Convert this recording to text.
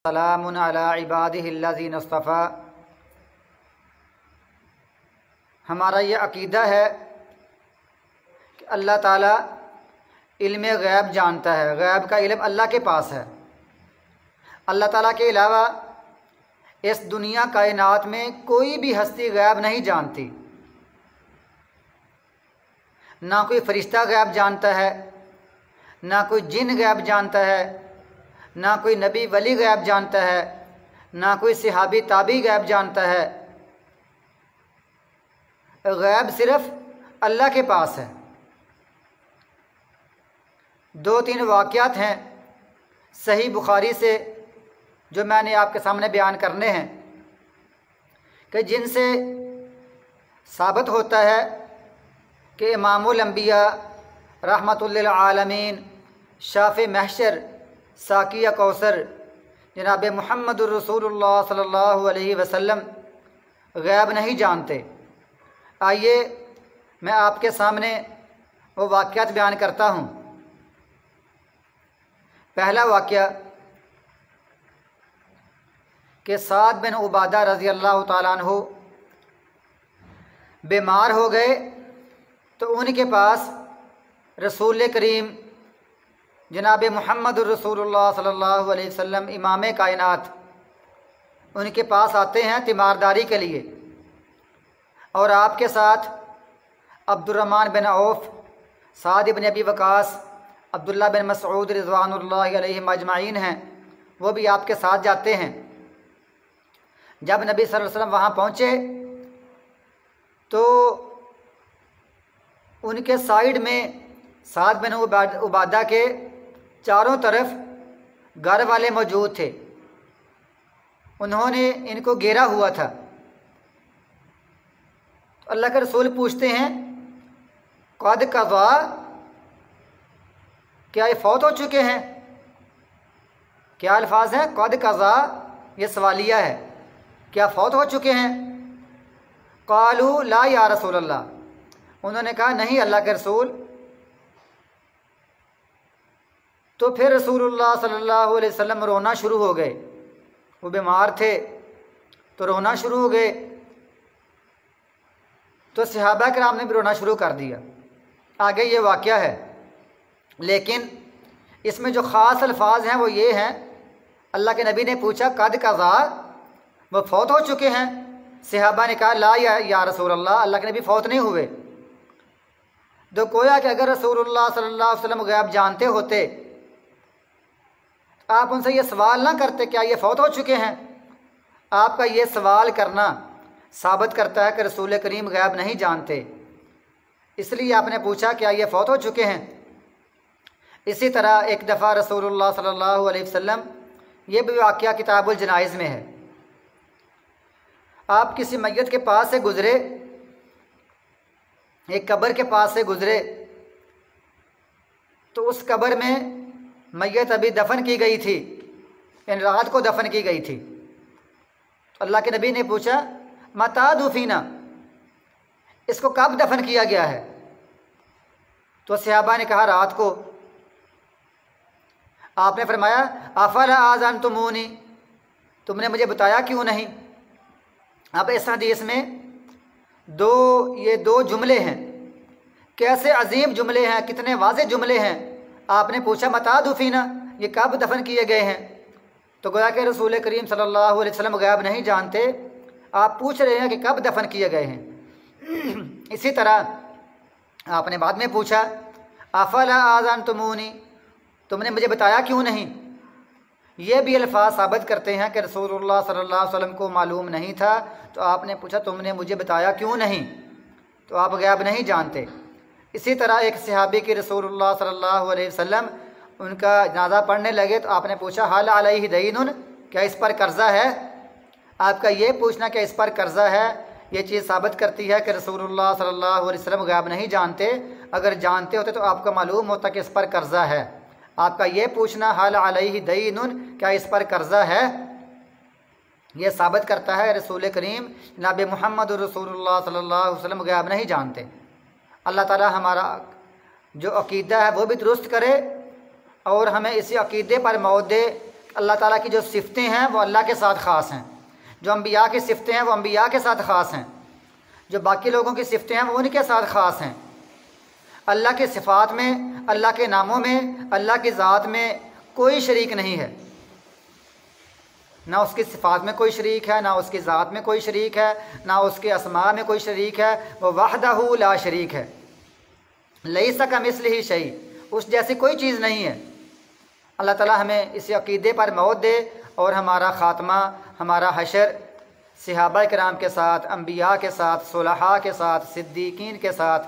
सलामुन अला इबादिहिल्लज़ीना इस्तफ़ा। हमारा ये अक़ीदा है कि अल्लाह ताला इल्म गैब जानता है। गैब का इल्म अल्लाह के पास है। अल्लाह ताला के अलावा इस दुनिया कायनात में कोई भी हस्ती गैब नहीं जानती। ना कोई फ़रिश्ता गैब जानता है, ना कोई जिन गैब जानता है, ना कोई नबी वली गैब जानता है, ना कोई सहाबी ताबी गैब जानता है। गैब सिर्फ़ अल्लाह के पास है। दो तीन वाक़यात हैं सही बुखारी से जो मैंने आपके सामने बयान करने हैं कि जिनसे साबित होता है कि इमामुल अंबिया रहमतुल लिल आलमीन शाफ़े महशर साकिया कौसर जनाब मुहम्मदुर रसूलुल्लाह सल्लल्लाहु अलैहि वसल्लम गैब नहीं जानते। आइए मैं आपके सामने वो वाक़यात बयान करता हूँ। पहला वाक़या कि साद बिन उबादा रज़ी अल्लाह ताला अन्हु बीमार हो गए तो उनके पास रसूल करीम जनाब मुहम्मदुर रसूलुल्लाह सल्लल्लाहु अलैहि वसल्लम इमाम कायनात उनके पास आते हैं तीमारदारी के लिए। और आपके साथ अब्दुर्रहमान बिन औफ, साद इब्न अबी वक़ास, अब्दुल्ला बिन मसऊद रिज़वानुल्लाहि अलैहिम अजमाइन हैं, वो भी आपके साथ जाते हैं। जब नबी सल्लल्लाहु अलैहि वसल्लम वहाँ पहुँचे तो उनके साइड में साद बिन उबादा के चारों तरफ घर वाले मौजूद थे। उन्होंने इनको घेरा हुआ था। तो अल्लाह के रसूल पूछते हैं क़द क़ज़ा, क्या ये फौत हो चुके हैं? क्या अल्फाज हैं? क़द क़ज़ा, ये सवालिया है, क्या फौत हो चुके हैं? क़ालू ला या रसूल अल्लाह, उन्होंने कहा नहीं अल्लाह के रसूल। तो फिर रसूलुल्लाह सल्लल्लाहु अलैहि वसल्लम रोना शुरू हो गए। वो बीमार थे तो रोना शुरू हो गए। तो सहाबा किराम ने भी रोना शुरू कर दिया। आगे ये वाक़या है, लेकिन इसमें जो ख़ास अल्फाज हैं वो ये हैं, अल्लाह के नबी ने पूछा क़द क़ज़ा, वो फौत हो चुके हैं? सहाबा ने कहा ला या रसूल अल्लाह, अल्लाह के नबी फौत नहीं हुए। तो गोया कि अगर रसूलुल्लाह सल्लल्लाहु अलैहि वसल्लम गैब जानते होते आप उनसे ये सवाल ना करते क्या ये फौत हो चुके हैं। आपका ये सवाल करना साबित करता है कि रसूल करीम गैब नहीं जानते, इसलिए आपने पूछा क्या ये फौत हो चुके हैं। इसी तरह एक दफ़ा रसूलुल्लाह सल्लल्लाहु अलैहि वसल्लम, ये भी वाक़या किताबुल जनाइज़ में है, आप किसी मैयत के पास से गुज़रे, एक कब्र के पास से गुज़रे, तो उस कब्र में मैयत अभी दफन की गई थी, इन रात को दफन की गई थी। तो अल्लाह के नबी ने पूछा मता दुफीना, इसको कब दफन किया गया है? तो सहाबा ने कहा रात को। आपने फरमाया अफला आज़नतुमूनी, तुमने मुझे बताया क्यों नहीं। अब इस हदीस में ये दो जुमले हैं, कैसे अजीम जुमले हैं, कितने वाज़ेह जुमले हैं। आपने पूछा मता दुफीना, ये कब दफन किए गए हैं। तो गोया कि रसूल करीम सल्लल्लाहु अलैहि वसल्लम गैब नहीं जानते, आप पूछ रहे हैं कि कब दफन किए गए हैं। इसी तरह आपने बाद में पूछा अफला आज़नतुमूनी, तुमने मुझे बताया क्यों नहीं। ये भी अल्फाज साबित करते हैं कि रसूलुल्लाह सल्लल्लाहु अलैहि वसल्लम को मालूम नहीं था। तो आपने पूछा तुमने मुझे बताया क्यों नहीं, तो आप गैब नहीं जानते। इसी तरह एक सहाबी की रसूलुल्लाह सल्लल्लाहु अलैहि वसल्लम उनका जनाज़ा पढ़ने लगे तो आपने पूछा हल अलैहि दईनुन, क्या इस पर कर्ज़ा है। आपका ये पूछना कि इस पर कर्ज़ा है, ये चीज़ साबित करती है कि रसूलुल्लाह सल्लल्लाहु अलैहि वसल्लम गैब नहीं जानते। अगर जानते होते तो आपको मालूम होता कि इस पर कर्ज़ा है। आपका ये पूछना हल अलैहि दईनुन, क्या इस पर कर्ज़ा है, ये साबित करता है रसूल करीम जनाब मुहम्मद रसूलुल्लाह सल्लल्लाहु अलैहि वसल्लम गैब नहीं जानते। अल्लाह ताला हमारा जो अक़ीदा है वो भी दुरुस्त करे और हमें इसी अक़ीदे पर मौत दे अल्लाह ताला की जो सिफ़तें हैं वो अल्लाह के साथ ख़ास हैं, जो अम्बिया की सिफ़तें हैं वो अम्बिया के साथ ख़ास हैं, जो बाकी लोगों की सिफ़तें हैं वो उनके साथ ख़ास हैं। अल्लाह के सिफ़ात में, अल्लाह के नामों में, अल्लाह की ज़ात में कोई शरीक नहीं है। ना उसकी सिफ़ात में कोई शरीक है, ना उसकी ज़ात में कोई शरीक है, ना उसके अस्मा में कोई शरीक है। वो वहदहू ला शरीक है। लैसा कमिस्लिही शै, उस जैसी कोई चीज़ नहीं है। अल्लाह ताला हमें इस अक़ीदे पर मौत दे और हमारा ख़ात्मा, हमारा हशर सहाबा किराम के साथ, अम्बिया के साथ, सुलहा के साथ, सिद्दीकीन के साथ,